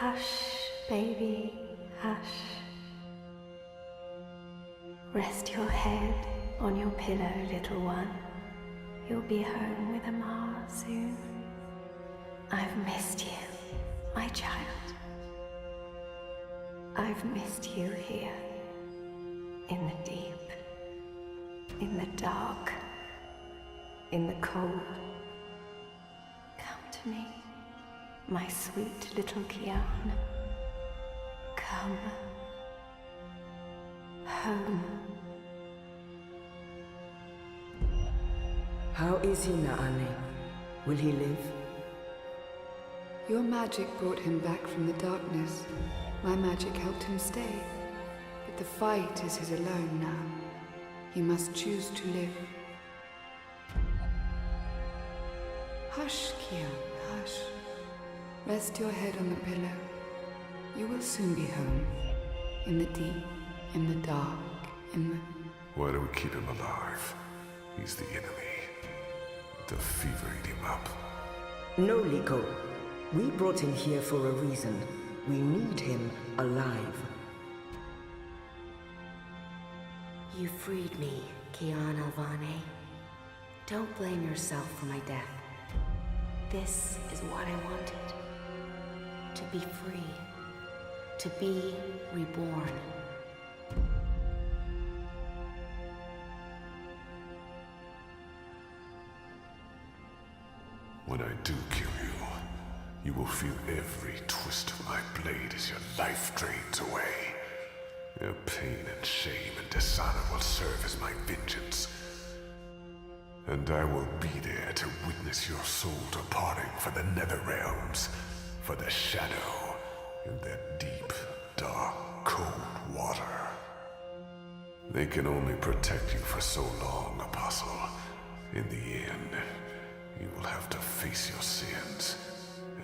Hush, baby, hush. Rest your head on your pillow, little one. You'll be home with Amar soon. I've missed you, my child. I've missed you here, in the deep, in the dark, in the cold. Come to me, my sweet little Kian. Come home. How is he, Naane? Will he live? Your magic brought him back from the darkness. My magic helped him stay. But the fight is his alone now. He must choose to live. Hush, Kian, hush. Rest your head on the pillow. You will soon be home. In the deep, in the dark, in the... Why do we keep him alive? He's the enemy. The fever ate him up. No, Liko. We brought him here for a reason. We need him alive. You freed me, Kian Alvane. Don't blame yourself for my death. This is what I wanted. To be free. To be reborn. When I do kill you, you will feel every twist of my blade as your life drains away. Your pain and shame and dishonor will serve as my vengeance. And I will be there to witness your soul departing for the nether realms, for the shadow, in that deep, dark, cold water. They can only protect you for so long, Apostle. In the end, you will have to face your sins,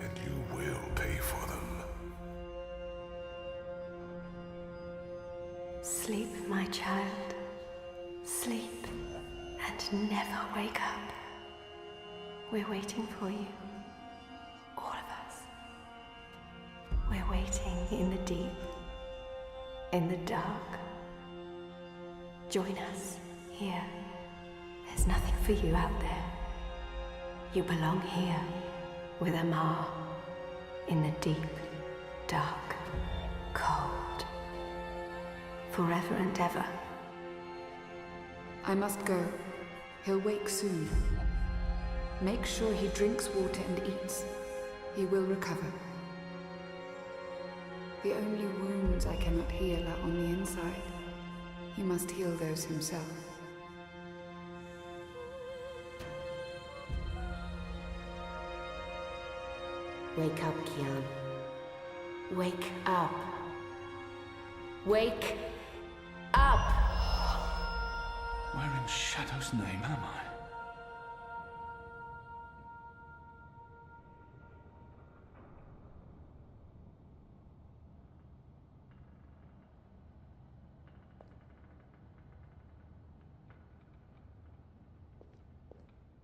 and you will pay for them. Sleep, my child. Sleep, and never wake up. We're waiting for you. All of us. We're waiting in the deep, in the dark. Join us here. There's nothing for you out there. You belong here, with Amar, in the deep, dark, cold. Forever and ever. I must go. He'll wake soon. Make sure he drinks water and eats. He will recover. The only wounds I cannot heal are on the inside. He must heal those himself. Wake up, Kian. Wake up. Wake up! Where in Shadow's name am I?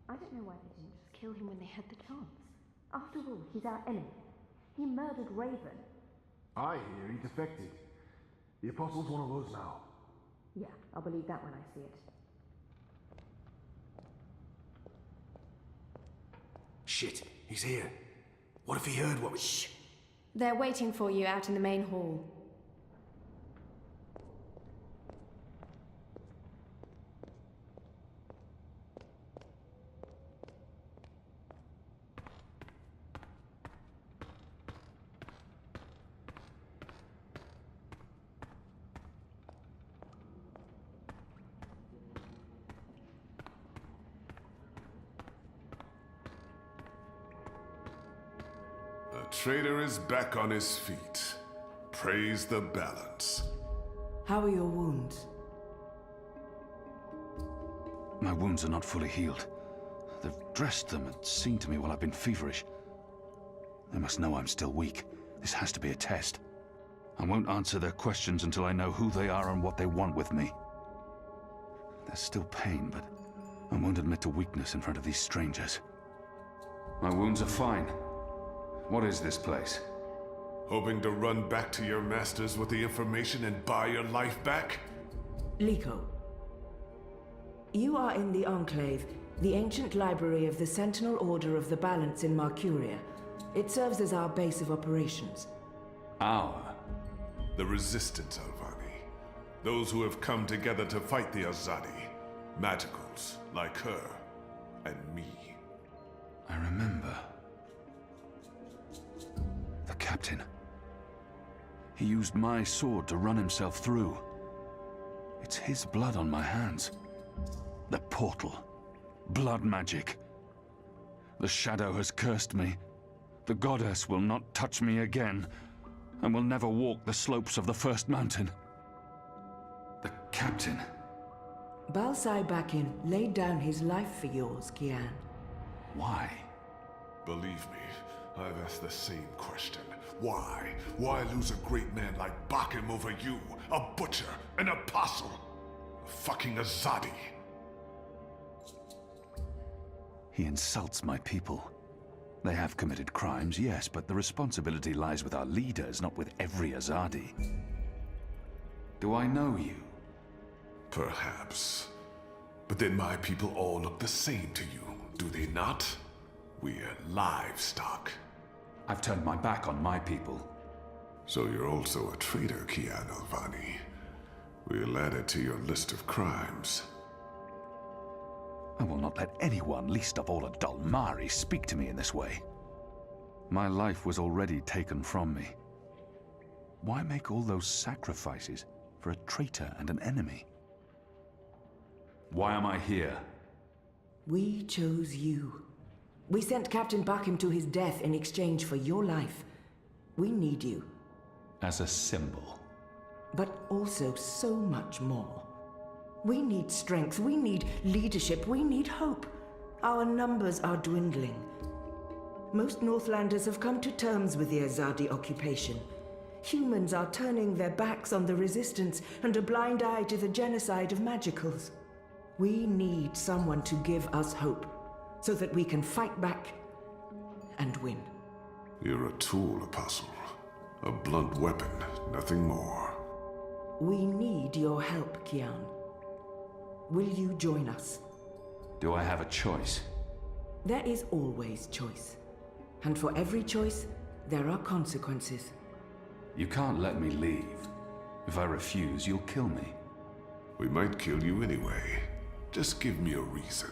I don't know why they didn't just kill him when they had the chance. After all, he's our enemy. He murdered Raven. I hear he defected. The Apostle's one of us now. Yeah, I'll believe that when I see it. Shit, he's here. What if he heard what we... Shh! They're waiting for you out in the main hall. The traitor is back on his feet. Praise the balance. How are your wounds? My wounds are not fully healed. They've dressed them and seen to me while I've been feverish. They must know I'm still weak. This has to be a test. I won't answer their questions until I know who they are and what they want with me. There's still pain, but I won't admit to weakness in front of these strangers. My wounds are fine. What is this place? Hoping to run back to your masters with the information and buy your life back? Liko, you are in the Enclave, the ancient library of the Sentinel Order of the Balance in Marcuria. It serves as our base of operations. Our? The Resistance, Alvani. Those who have come together to fight the Azadi. Magicals, like her, and me. I remember. The captain. He used my sword to run himself through. It's his blood on my hands. The portal. Blood magic. The shadow has cursed me. The goddess will not touch me again, and will never walk the slopes of the first mountain. The captain. Balsai Bakin laid down his life for yours, Kian. Why? Believe me, I've asked the same question. Why? Why lose a great man like Bakim over you? A butcher, an apostle, a fucking Azadi. He insults my people. They have committed crimes, yes, but the responsibility lies with our leaders, not with every Azadi. Do I know you? Perhaps. But then my people all look the same to you, do they not? We're livestock. I've turned my back on my people. So you're also a traitor, Kian Alvani. We'll add it to your list of crimes. I will not let anyone, least of all a Dalmari, speak to me in this way. My life was already taken from me. Why make all those sacrifices for a traitor and an enemy? Why am I here? We chose you. We sent Captain Bakim to his death in exchange for your life. We need you. As a symbol. But also so much more. We need strength, we need leadership, we need hope. Our numbers are dwindling. Most Northlanders have come to terms with the Azadi occupation. Humans are turning their backs on the Resistance and a blind eye to the genocide of Magicals. We need someone to give us hope, so that we can fight back and win. You're a tool, Apostle. A blunt weapon, nothing more. We need your help, Kian. Will you join us? Do I have a choice? There is always choice. And for every choice, there are consequences. You can't let me leave. If I refuse, you'll kill me. We might kill you anyway. Just give me a reason.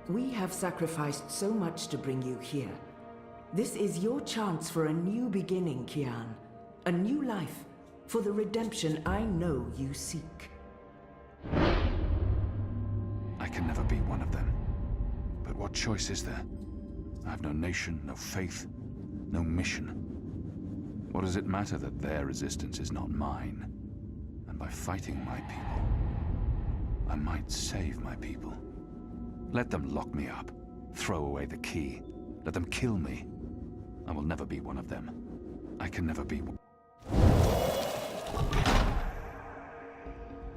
We have sacrificed so much to bring you here. This is your chance for a new beginning, Kian. A new life, for the redemption I know you seek. I can never be one of them. But what choice is there? I have no nation, no faith, no mission. What does it matter that their resistance is not mine? And by fighting my people, I might save my people. Let them lock me up, throw away the key, let them kill me. I will never be one of them. I can never be one.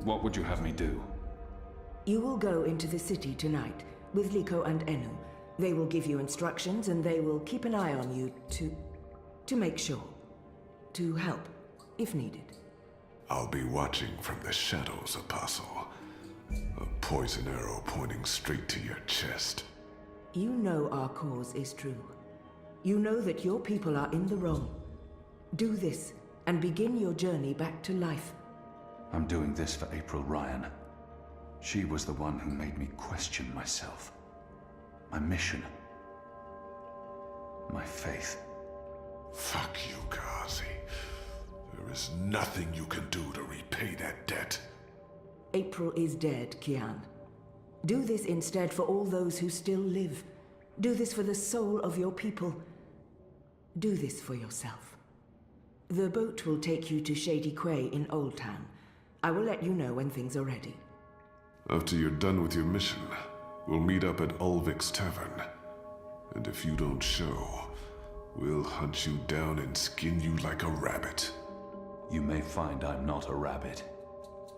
What would you have me do? You will go into the city tonight with Liko and Enu. They will give you instructions and they will keep an eye on you to make sure. To help, if needed. I'll be watching from the shadows, Apostle. A poison arrow pointing straight to your chest. You know our cause is true. You know that your people are in the wrong. Do this and begin your journey back to life. I'm doing this for April Ryan. She was the one who made me question myself. My mission. My faith. Fuck you, Ghazi. There is nothing you can do to repay that debt. April is dead, Kian. Do this instead for all those who still live. Do this for the soul of your people. Do this for yourself. The boat will take you to Shady Quay in Old Town. I will let you know when things are ready. After you're done with your mission, we'll meet up at Ulvik's Tavern. And if you don't show, we'll hunt you down and skin you like a rabbit. You may find I'm not a rabbit.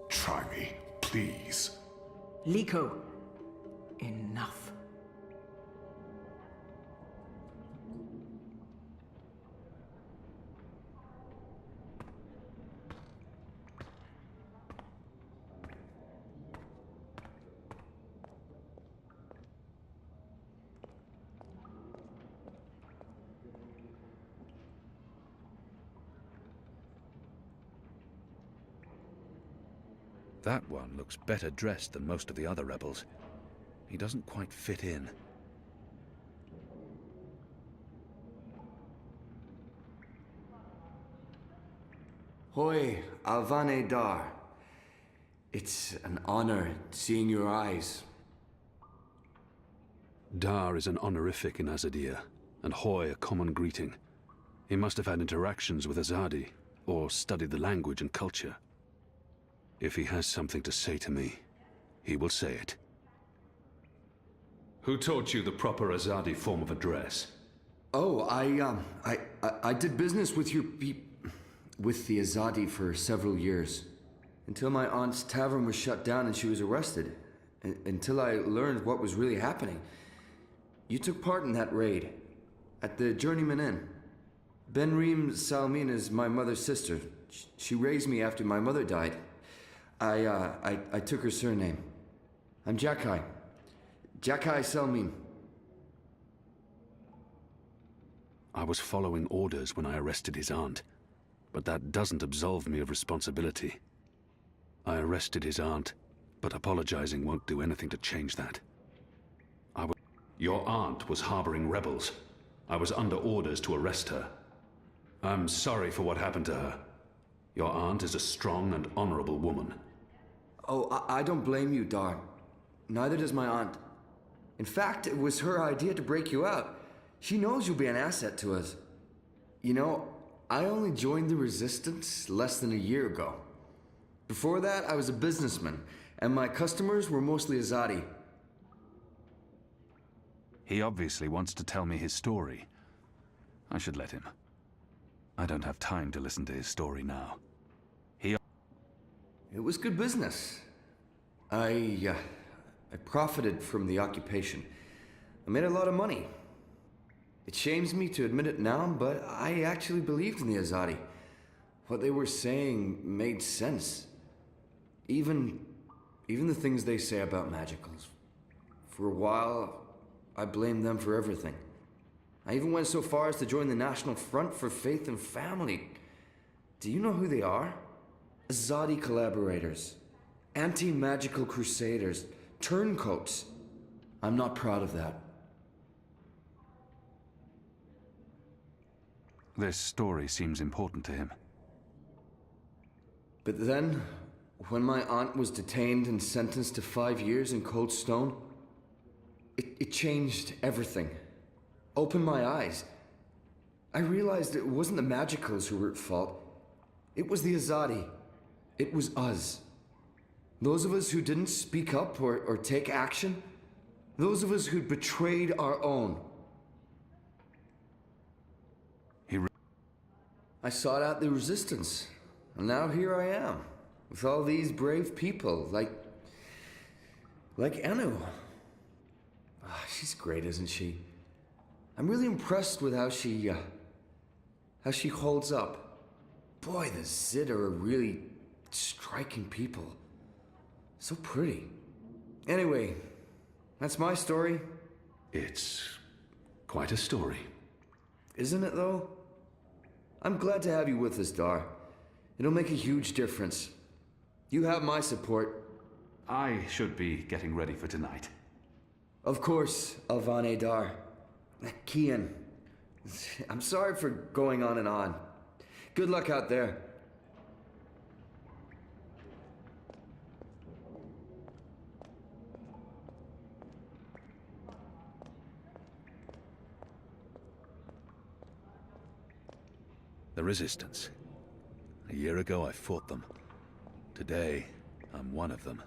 Try me, please. Liko, enough. That one looks better dressed than most of the other rebels. He doesn't quite fit in. Hoi, Alvane Dar. It's an honor seeing your eyes. Dar is an honorific in Azadir, and Hoi a common greeting. He must have had interactions with Azadi, or studied the language and culture. If he has something to say to me, he will say it. Who taught you the proper Azadi form of address? Oh, I did business with with the Azadi for several years. Until my aunt's tavern was shut down and she was arrested. Until I learned what was really happening. You took part in that raid. At the Journeyman Inn. Benreem Salmin is my mother's sister. She raised me after my mother died. I took her surname. I'm Jakai. Jakai Salmin. I was following orders when I arrested his aunt, but that doesn't absolve me of responsibility. I arrested his aunt, but apologizing won't do anything to change that. Your aunt was harboring rebels. I was under orders to arrest her. I'm sorry for what happened to her. Your aunt is a strong and honorable woman. Oh, I don't blame you, Dar. Neither does my aunt. In fact, it was her idea to break you out. She knows you'll be an asset to us. You know, I only joined the Resistance less than a year ago. Before that, I was a businessman, and my customers were mostly Azadi. He obviously wants to tell me his story. I should let him. I don't have time to listen to his story now. It was good business. I profited from the occupation. I made a lot of money. It shames me to admit it now, but I actually believed in the Azadi. What they were saying made sense. Even the things they say about magicals. For a while, I blamed them for everything. I even went so far as to join the National Front for Faith and Family. Do you know who they are? Azadi collaborators. Anti-magical crusaders. Turncoats. I'm not proud of that. This story seems important to him. But then, when my aunt was detained and sentenced to 5 years in Cold Stone, it changed everything. Opened my eyes. I realized it wasn't the magicals who were at fault. It was the Azadi. It was us. Those of us who didn't speak up or take action. Those of us who'd betrayed our own. I sought out the Resistance, and now here I am, with all these brave people, like Anu. She's great, isn't she? I'm really impressed with how she holds up. Boy, the Zid are a really striking people. So pretty. Anyway, that's my story. It's quite a story. Isn't it, though? I'm glad to have you with us, Dar. It'll make a huge difference. You have my support. I should be getting ready for tonight. Of course, Alvane Dar. Kian. I'm sorry for going on and on. Good luck out there. The Resistance. A year ago I fought them. Today, I'm one of them.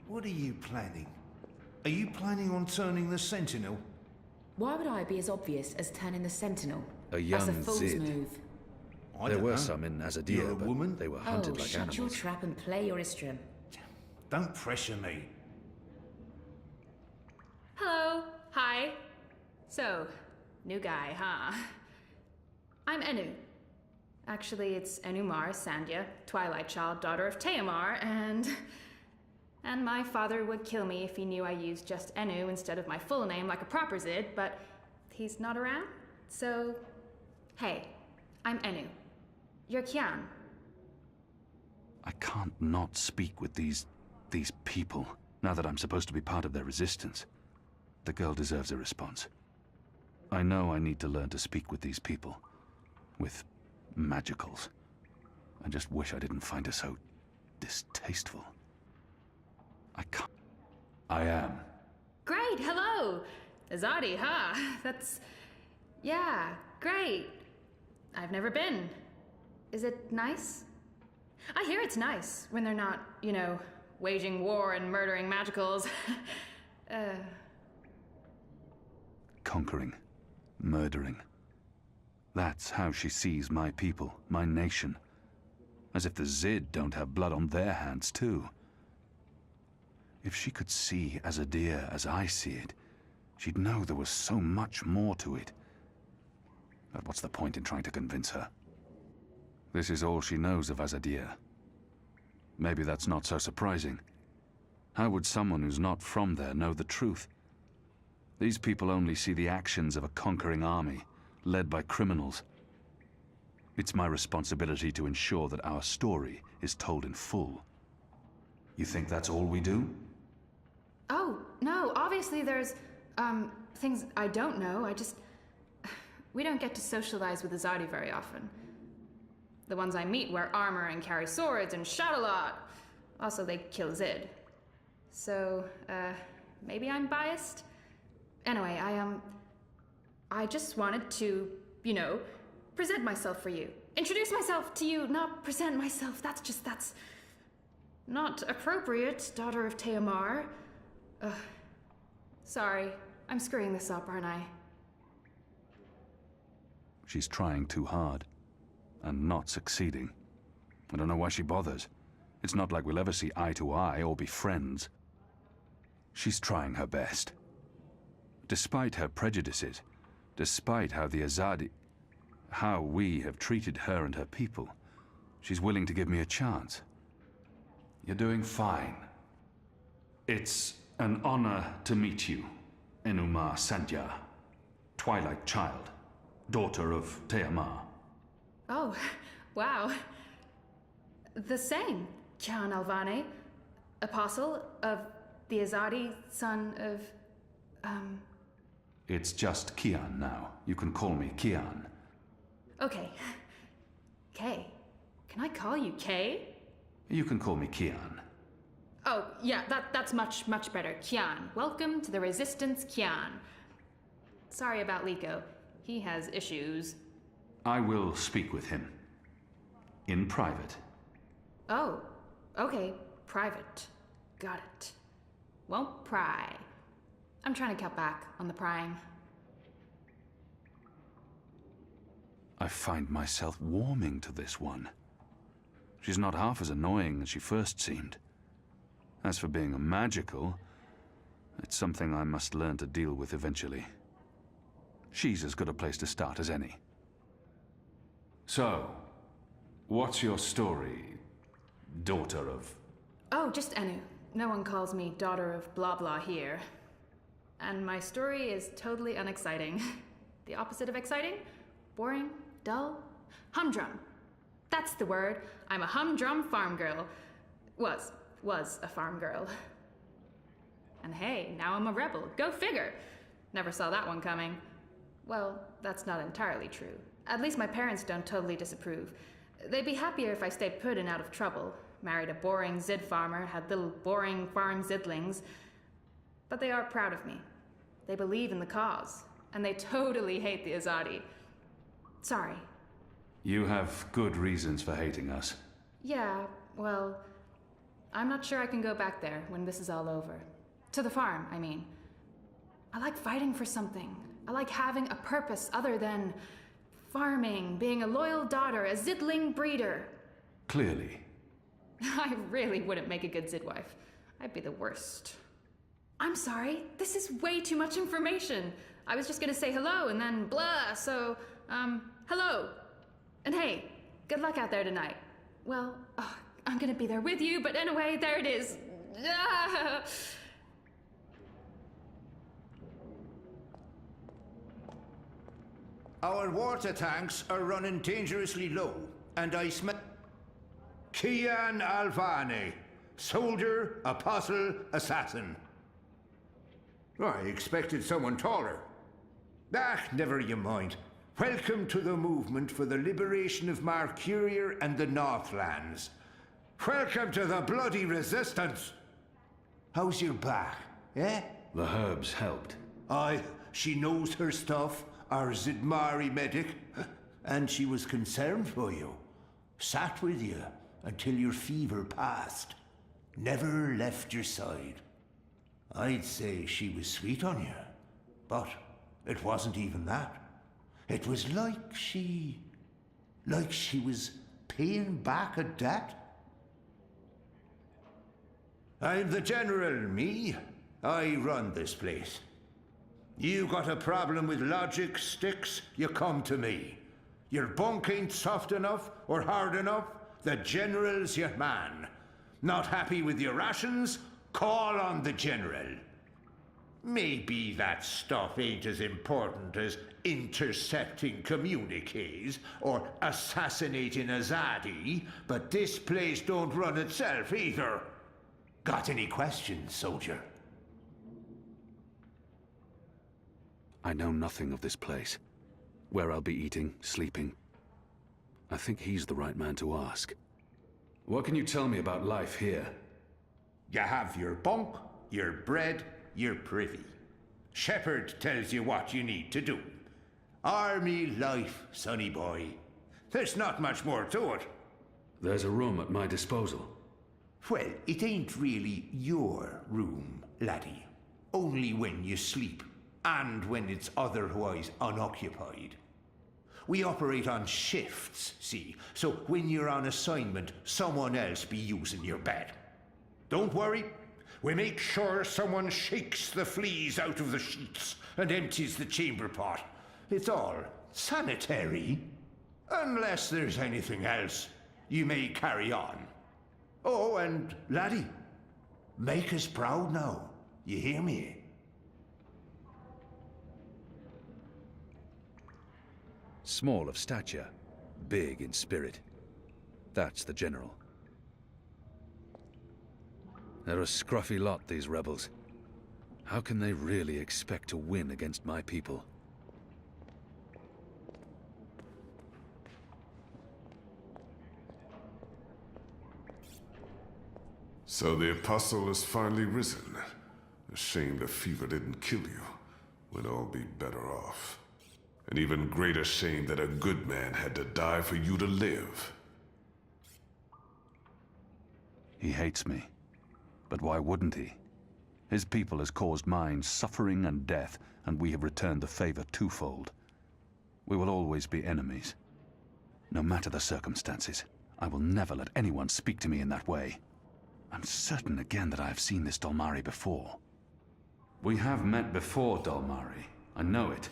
What are you planning? Are you planning on turning the Sentinel? Why would I be as obvious as turning the Sentinel? A young That's a fool's Zid. move. There were some in Azadir, You're a but woman? they were hunted like shut animals. your trap and play your Istrum. Don't pressure me. Hello. Hi. So, new guy, huh? I'm Enu. Actually, it's Enumar Sandhya, Twilight Child, daughter of Teomar, and my father would kill me if he knew I used just Enu instead of my full name like a proper Zid, but he's not around, so... Hey, I'm Enu. You're Kian. I can't not speak with these people, now that I'm supposed to be part of their resistance. The girl deserves a response. I know I need to learn to speak with these people. With magicals. I just wish I didn't find her so distasteful. I can't. I am. Great, hello! Azadi, huh? That's... yeah, great. I've never been. Is it nice? I hear it's nice when they're not, you know, waging war and murdering magicals. Conquering. Murdering. That's how she sees my people, my nation. As if the Zid don't have blood on their hands, too. If she could see Azadir as I see it, she'd know there was so much more to it. But what's the point in trying to convince her? This is all she knows of Azadir. Maybe that's not so surprising. How would someone who's not from there know the truth? These people only see the actions of a conquering army, led by criminals. It's my responsibility to ensure that our story is told in full. You think that's all we do? Oh, no, obviously there's, things I don't know. We don't get to socialize with Azadi very often. The ones I meet wear armor and carry swords and shout a lot. Also, they kill Zid. So, maybe I'm biased? Anyway, I just wanted to, you know, present myself for you. Introduce myself to you, not present myself. That's not appropriate, daughter of Teomar. Sorry, I'm screwing this up, aren't I? She's trying too hard. And not succeeding. I don't know why she bothers. It's not like we'll ever see eye to eye or be friends. She's trying her best. Despite her prejudices, despite how we have treated her and her people, she's willing to give me a chance. You're doing fine. It's an honor to meet you, Enumar Sandhya, Twilight Child, daughter of Teomar. Oh, wow. The same, Kian Alvane, apostle of the Azadi, son of, It's just Kian now. You can call me Kian. Okay. Kay. Can I call you Kay? You can call me Kian. Oh, yeah, that's much, much better. Kian. Welcome to the Resistance, Kian. Sorry about Liko. He has issues. I will speak with him. In private. Oh, okay. Private. Got it. Won't pry. I'm trying to cut back on the prying. I find myself warming to this one. She's not half as annoying as she first seemed. As for being a magical, it's something I must learn to deal with eventually. She's as good a place to start as any. So, what's your story, daughter of... Oh, just Enu. No one calls me daughter of blah blah here. And my story is totally unexciting. The opposite of exciting? Boring? Dull? Humdrum. That's the word. I'm a humdrum farm girl. Was a farm girl. And hey, now I'm a rebel. Go figure. Never saw that one coming. Well, that's not entirely true. At least my parents don't totally disapprove. They'd be happier if I stayed put and out of trouble. Married a boring Zid farmer, had little boring farm Zidlings. But they are proud of me. They believe in the cause. And they totally hate the Azadi. Sorry. You have good reasons for hating us. Yeah, well, I'm not sure I can go back there when this is all over. To the farm, I mean. I like fighting for something. I like having a purpose other than farming, being a loyal daughter, a Zidling breeder. Clearly. I really wouldn't make a good Zidwife. I'd be the worst. I'm sorry, this is way too much information. I was just gonna say hello and then blah, so, hello. And hey, good luck out there tonight. Well, I'm gonna be there with you, but anyway, there it is. Ah. Our water tanks are running dangerously low, and I smell Kian Alvane, soldier, apostle, assassin. I expected someone taller. Ah, never you mind. Welcome to the movement for the liberation of Marcuria and the Northlands. Welcome to the bloody resistance. How's your back, eh? The herbs helped. Aye, she knows her stuff, our Zidmari medic, and she was concerned for you. Sat with you until your fever passed. Never left your side. I'd say she was sweet on you, but it wasn't even that. It was like she was paying back a debt. I'm the general, me. I run this place. You got a problem with logic, Sticks, you come to me. Your bunk ain't soft enough or hard enough, the general's your man. Not happy with your rations? Call on the general. Maybe that stuff ain't as important as intercepting communiques or assassinating Azadi, but this place don't run itself either. Got any questions, soldier? I know nothing of this place. Where I'll be eating, sleeping. I think he's the right man to ask. What can you tell me about life here? You have your bunk, your bread, your privy. Shepherd tells you what you need to do. Army life, sonny boy. There's not much more to it. There's a room at my disposal. Well, it ain't really your room, laddie. Only when you sleep, and when it's otherwise unoccupied. We operate on shifts, see, so when you're on assignment, someone else be using your bed. Don't worry, we make sure someone shakes the fleas out of the sheets and empties the chamber pot. It's all sanitary. Unless there's anything else, you may carry on. Oh, and laddie, make us proud now. You hear me? Small of stature, big in spirit. That's the general. They're a scruffy lot, these rebels. How can they really expect to win against my people? So the Apostle has finally risen. A shame the fever didn't kill you. We'd all be better off. An even greater shame that a good man had to die for you to live. He hates me. But why wouldn't he? His people has caused mine suffering and death, and we have returned the favor twofold. We will always be enemies. No matter the circumstances, I will never let anyone speak to me in that way. I'm certain again that I have seen this Dalmari before. We have met before, Dalmari. I know it.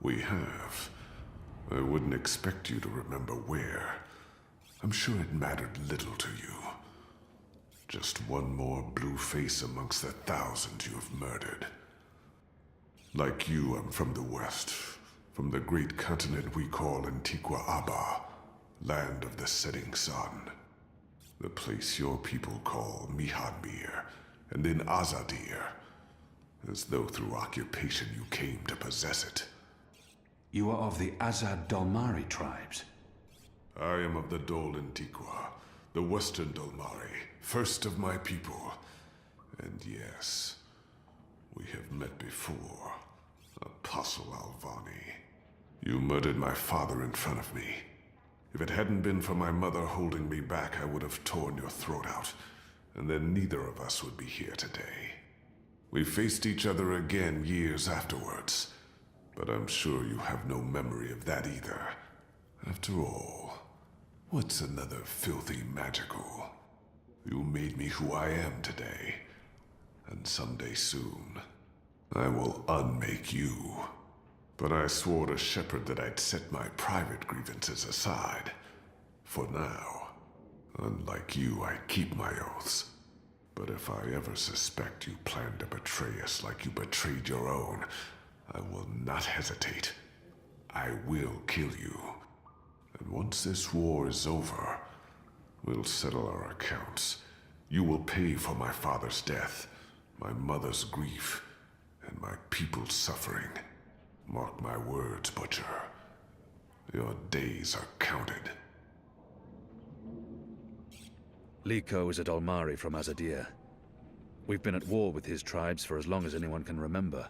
We have. I wouldn't expect you to remember where. I'm sure it mattered little to you. Just one more blue face amongst the thousands you have murdered. Like you, I'm from the West, from the great continent we call Antigua Aba, land of the setting sun. The place your people call Mihadmir, and then Azadir, as though through occupation you came to possess it. You are of the Azad Dalmari tribes. I am of the Dol Antigua, the Western Dalmari, first of my people. And yes, we have met before, Apostle Alvani. You murdered my father in front of me. If it hadn't been for my mother holding me back, I would have torn your throat out, and then neither of us would be here today. We faced each other again years afterwards, but I'm sure you have no memory of that either. After all, what's another filthy magical? You made me who I am today, and someday soon, I will unmake you. But I swore to Shepherd that I'd set my private grievances aside. For now. Unlike you, I keep my oaths. But if I ever suspect you plan to betray us like you betrayed your own, I will not hesitate. I will kill you. And once this war is over, We'll settle our accounts. You will pay for my father's death, my mother's grief, and my people's suffering. Mark my words, Butcher. Your days are counted. Liko is at Olmari from Azadir. We've been at war with his tribes for as long as anyone can remember.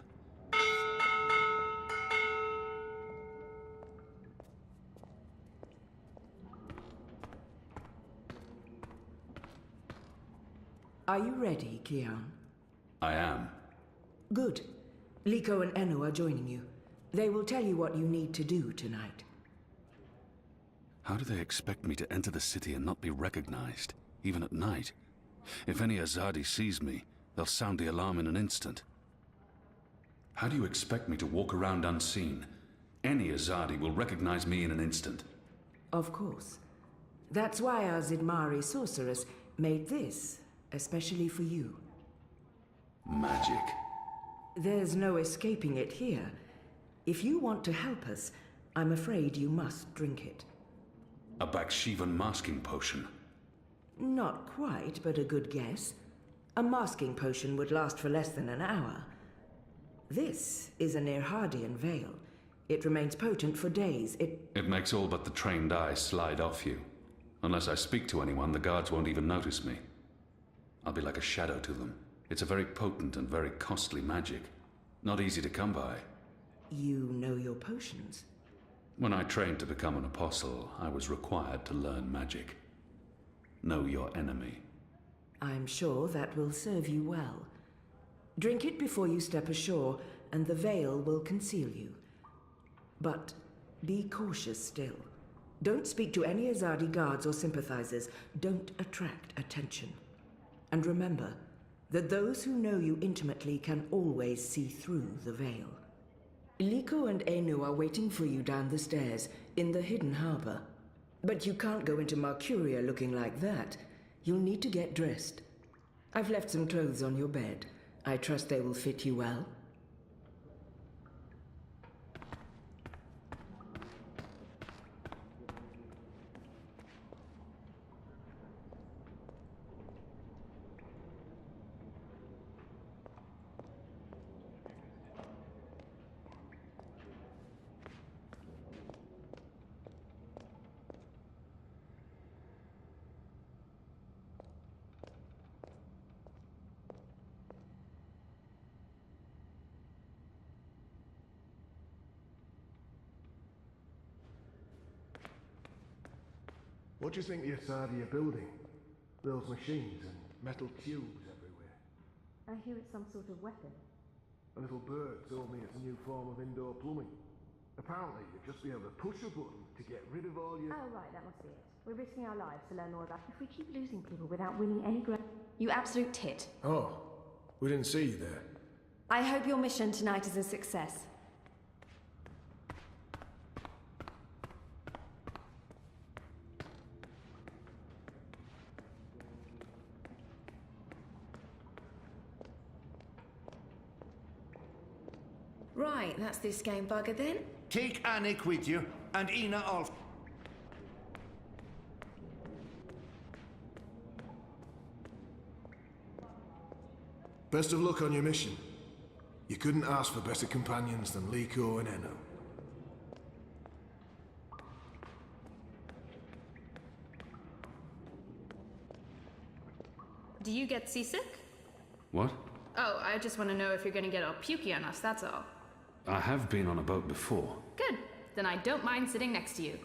Are you ready, Kian? I am. Good. Liko and Enu are joining you. They will tell you what you need to do tonight. How do they expect me to enter the city and not be recognized, even at night? If any Azadi sees me, they'll sound the alarm in an instant. How do you expect me to walk around unseen? Any Azadi will recognize me in an instant. Of course. That's why our Zidmari sorceress made this, especially for you. Magic. There's no escaping it here. If you want to help us, I'm afraid you must drink it. A Bakshivan masking potion. Not quite, but a good guess. A masking potion would last for less than an hour. This is an Irhadian veil. It remains potent for days. It makes all but the trained eyes slide off you. Unless I speak to anyone, the guards won't even notice me. I'll be like a shadow to them. It's a very potent and very costly magic. Not easy to come by. You know your potions. When I trained to become an apostle, I was required to learn magic. Know your enemy. I'm sure that will serve you well. Drink it before you step ashore, and the veil will conceal you. But be cautious still. Don't speak to any Azadi guards or sympathizers. Don't attract attention. And remember that those who know you intimately can always see through the veil. Liko and Enu are waiting for you down the stairs, in the hidden harbor. But you can't go into Marcuria looking like that. You'll need to get dressed. I've left some clothes on your bed. I trust they will fit you well. What do you think the Asadi are building? Those machines and metal cubes everywhere. I hear it's some sort of weapon. A little bird told me it's a new form of indoor plumbing. Apparently, you'd just be able to push a button to get rid of all your... Oh, right, that must be it. We're risking our lives to learn more about... If we keep losing people without winning any ground... You absolute tit. Oh, we didn't see you there. I hope your mission tonight is a success. Right, that's this game bugger then. Take Anik with you, and Ina off. Best of luck on your mission. You couldn't ask for better companions than Liko and Eno. Do you get seasick? What? Oh, I just want to know if you're going to get all pukey on us, that's all. I have been on a boat before. Good. Then I don't mind sitting next to you.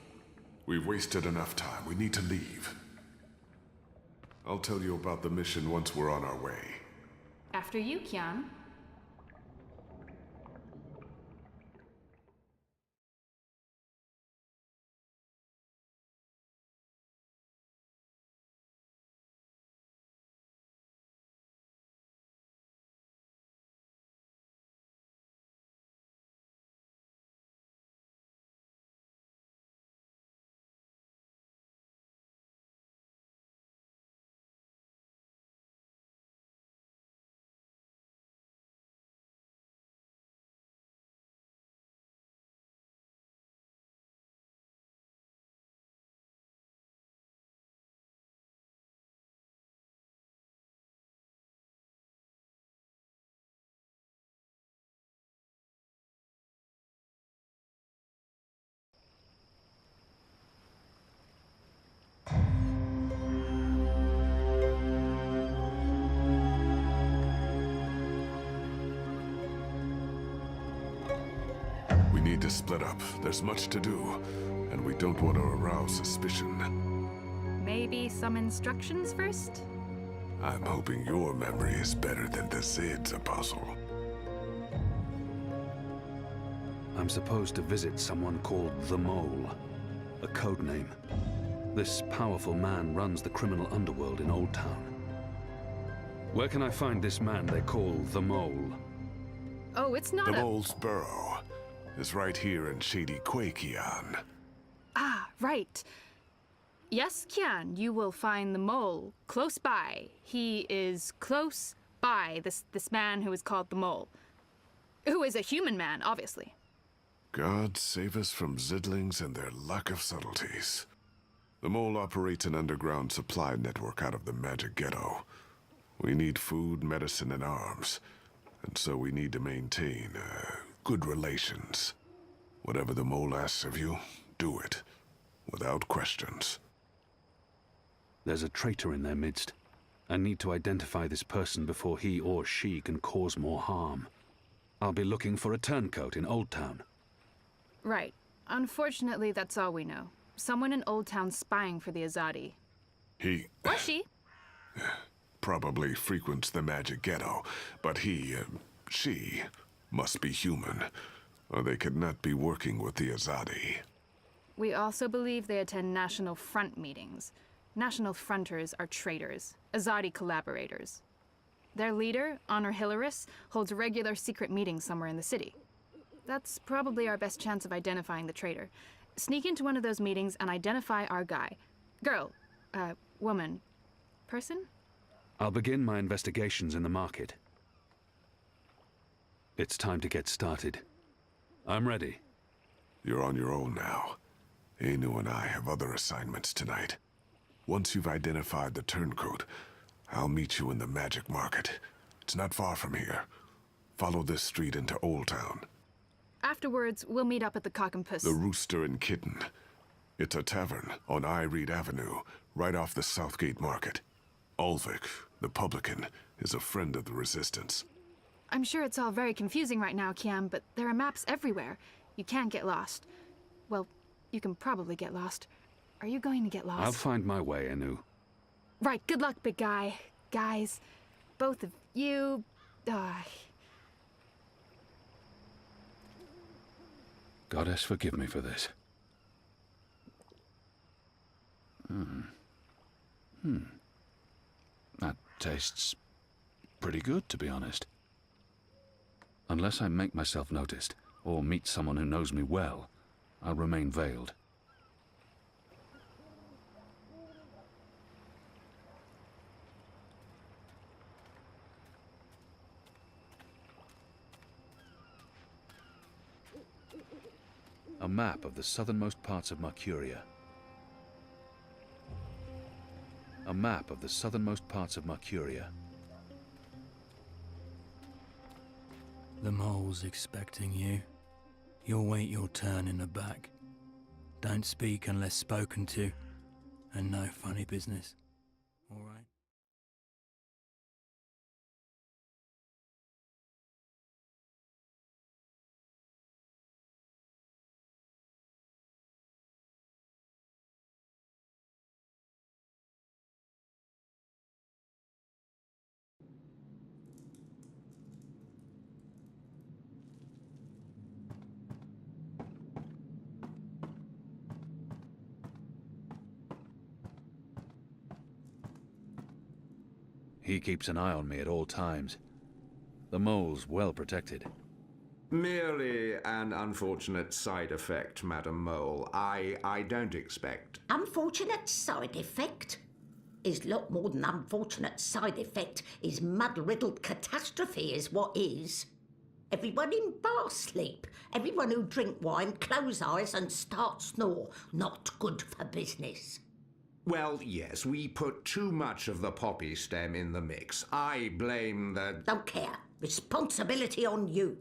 We've wasted enough time. We need to leave. I'll tell you about the mission once we're on our way. After you, Kian. need to split up. There's much to do, and we don't want to arouse suspicion. Maybe some instructions first? I'm hoping your memory is better than the Zed's, Apostle. I'm supposed to visit someone called the Mole, a code name. This powerful man runs the criminal underworld in Old Town. Where can I find this man they call the Mole? Oh, it's not The Mole's burrow is right here in Shady Quay, Kian. Ah, right. Yes, Kian, you will find the Mole close by. He is close by, this man who is called the Mole. Who is a human man, obviously. God save us from Zidlings and their lack of subtleties. The Mole operates an underground supply network out of the Magic Ghetto. We need food, medicine, and arms. And so we need to maintain, good relations. Whatever the Mole asks of you, do it. Without questions. There's a traitor in their midst. I need to identify this person before he or she can cause more harm. I'll be looking for a turncoat in Old Town. Right. Unfortunately, that's all we know. Someone in Old Town spying for the Azadi. He Or she. probably frequents the Magic Ghetto, but she must be human, or they could not be working with the Azadi. We also believe they attend National Front meetings. National Fronters are traitors, Azadi collaborators. Their leader, Honor Hilaris, holds regular secret meetings somewhere in the city. That's probably our best chance of identifying the traitor. Sneak into one of those meetings and identify our guy. Girl, woman, person? I'll begin my investigations in the market. It's time to get started. I'm ready. You're on your own now. Anu and I have other assignments tonight. Once you've identified the turncoat, I'll meet you in the Magic Market. It's not far from here. Follow this street into Old Town. Afterwards, we'll meet up at the Cock and Puss. The Rooster and Kitten. It's a tavern on I Reed Avenue, right off the Southgate Market. Ulvik, the publican, is a friend of the Resistance. I'm sure it's all very confusing right now, Kian, but there are maps everywhere. You can't get lost. Well, you can probably get lost. Are you going to get lost? I'll find my way, Anu. Right, good luck, big guy. Guys, both of you... Goddess, forgive me for this. That tastes pretty good, to be honest. Unless I make myself noticed, or meet someone who knows me well, I'll remain veiled. A map of the southernmost parts of Mercuria. A map of the southernmost parts of Mercuria. The Mole's expecting you. You'll wait your turn in the back. Don't speak unless spoken to, and no funny business. All right? He keeps an eye on me at all times. The Mole's well protected. Merely an unfortunate side effect, Madam Mole. I don't expect... Unfortunate side effect? Is lot more than unfortunate side effect. Is mud-riddled catastrophe is what is. Everyone in bar sleep. Everyone who drink wine close eyes and start snore. Not good for business. Well, yes, we put too much of the poppy stem in the mix. I blame the... Don't care. Responsibility on you.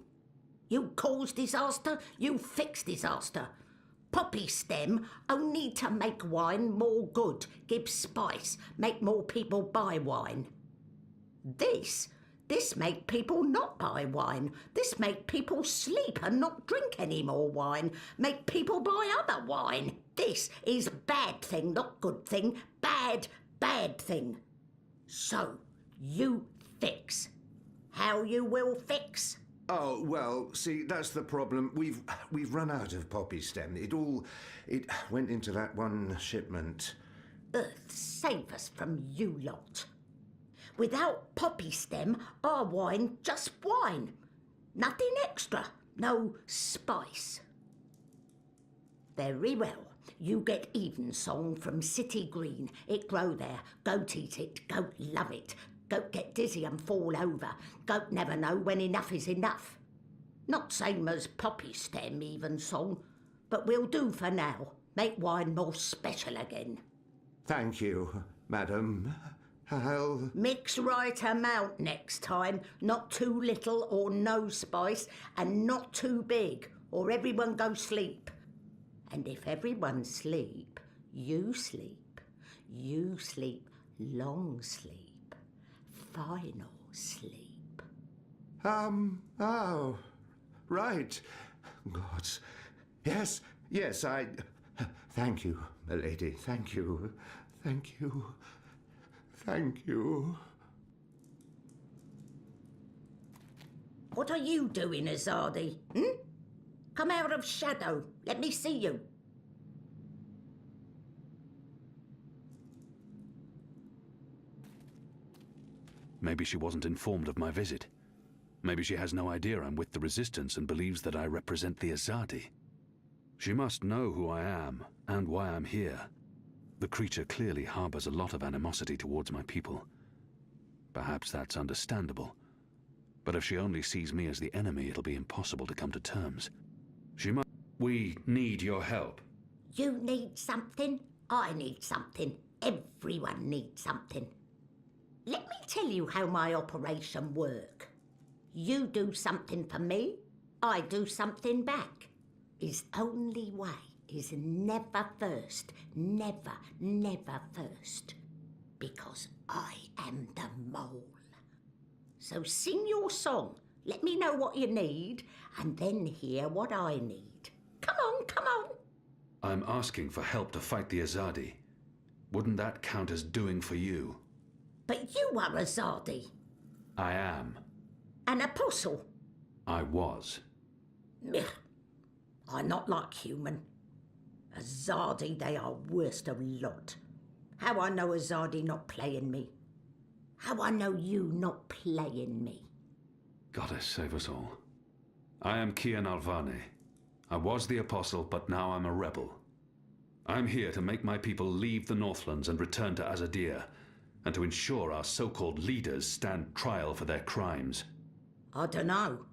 You cause disaster, you fix disaster. Poppy stem only to make wine more good, give spice, make more people buy wine. This This make people not buy wine. This make people sleep and not drink any more wine. Make people buy other wine. This is bad thing, not good thing. Bad, bad thing. So, you fix. How you will fix? Oh, well, see, that's the problem. We've run out of poppy stem. It went into that one shipment. Earth save us from you lot. Without poppy stem, our wine just wine. Nothing extra. No spice. Very well. You get evensong from City Green. It grow there. Goat eat it. Goat love it. Goat get dizzy and fall over. Goat never know when enough is enough. Not same as poppy stem evensong, but we'll do for now. Make wine more special again. Thank you, madam. I'll... Mix right amount next time. Not too little or no spice, and not too big, or everyone go sleep. And if everyone sleep, you sleep. You sleep long sleep. Final sleep. Oh, right. Gods. Yes, I... Thank you, milady. Thank you. Thank you. Thank you. What are you doing, Azadi? Come out of shadow. Let me see you. Maybe she wasn't informed of my visit. Maybe she has no idea I'm with the Resistance and believes that I represent the Azadi. She must know who I am and why I'm here. The creature clearly harbors a lot of animosity towards my people. Perhaps that's understandable. But if she only sees me as the enemy, it'll be impossible to come to terms. We need your help. You need something, I need something. Everyone needs something. Let me tell you how my operation work. You do something for me, I do something back. His only way is never first. Never, never first. Because I am the mole. So sing your song, let me know what you need, and then hear what I need. Come on, come on. I'm asking for help to fight the Azadi. Wouldn't that count as doing for you? But you are Azadi. I am. An apostle. I was. Meh. I'm not like human. Azadi, they are worst of lot. How I know Azadi not playing me? How I know you not playing me? Goddess save us all. I am Kian Alvane. I was the apostle, but now I'm a rebel. I'm here to make my people leave the Northlands and return to Azadir, and to ensure our so-called leaders stand trial for their crimes. I dunno.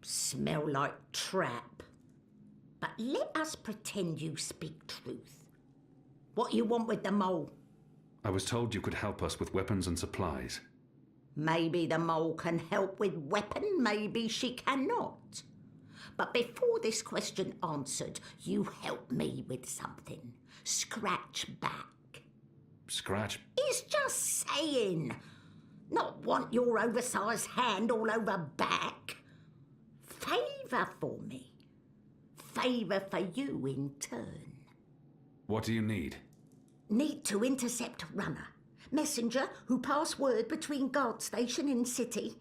Smell like trap. But let us pretend you speak truth. What you want with the mole? I was told you could help us with weapons and supplies. Maybe the mole can help with weapon, maybe she cannot. But before this question answered, you help me with something. Scratch back. Scratch? He's just saying. Not want your oversized hand all over back. Favour for me. Favour for you in turn. What do you need? Need to intercept runner. Messenger who pass word between guard station and city.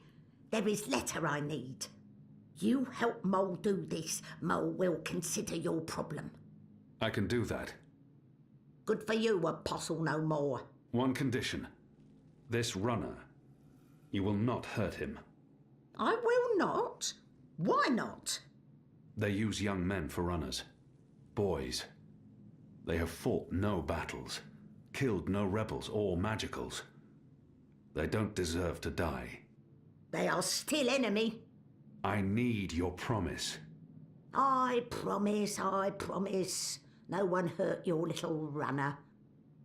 There is letter I need. You help Mole do this, Mole will consider your problem. I can do that. Good for you, apostle no more. One condition. This runner. You will not hurt him. I will not? Why not? They use young men for runners. Boys. They have fought no battles, killed no rebels or magicals. They don't deserve to die. They are still enemy. I need your promise. I promise, I promise. No one hurt your little runner.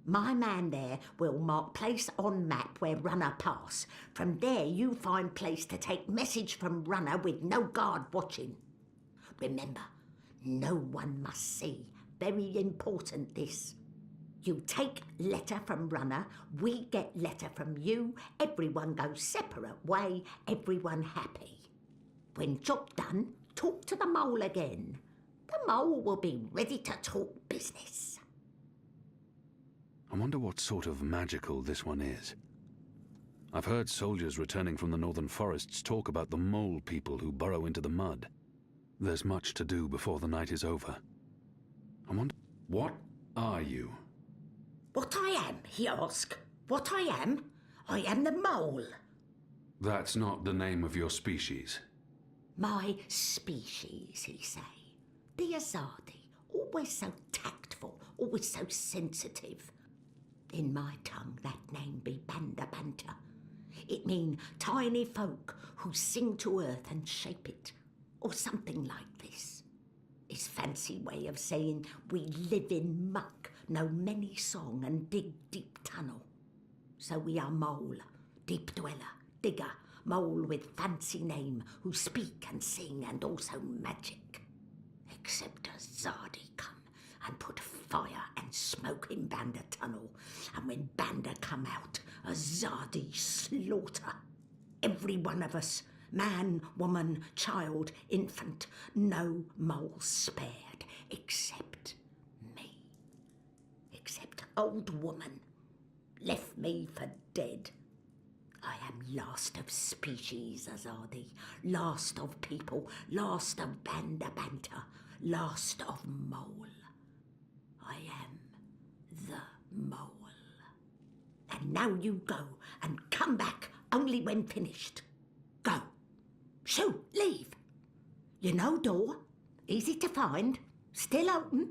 My man there will mark place on map where runner pass. From there you find place to take message from runner with no guard watching. Remember, no one must see. Very important this. You take letter from Runner, we get letter from you, everyone goes separate way, everyone happy. When job done, talk to the mole again. The mole will be ready to talk business. I wonder what sort of magical this one is. I've heard soldiers returning from the northern forests talk about the mole people who burrow into the mud. There's much to do before the night is over. I wonder, what are you? What I am, he asked. What I am? I am the mole. That's not the name of your species. My species, he say. The Azadi, always so tactful, always so sensitive. In my tongue, that name be Banda Banta. It mean tiny folk who sing to earth and shape it, or something like this. It's fancy way of saying we live in muck, know many song and dig deep tunnel. So we are mole, deep dweller, digger, mole with fancy name, who speak and sing and also magic. Except a Zardi come and put fire and smoke in Banda tunnel, and when Banda come out, a Zardi slaughter. Every one of us, man, woman, child, infant, no mole spared, except me. Except old woman, left me for dead. I am last of species, Azadi, last of people, last of Banda Banta, last of mole. I am the mole. And now you go and come back only when finished. Go. Shoo, leave. You know door, easy to find, still open.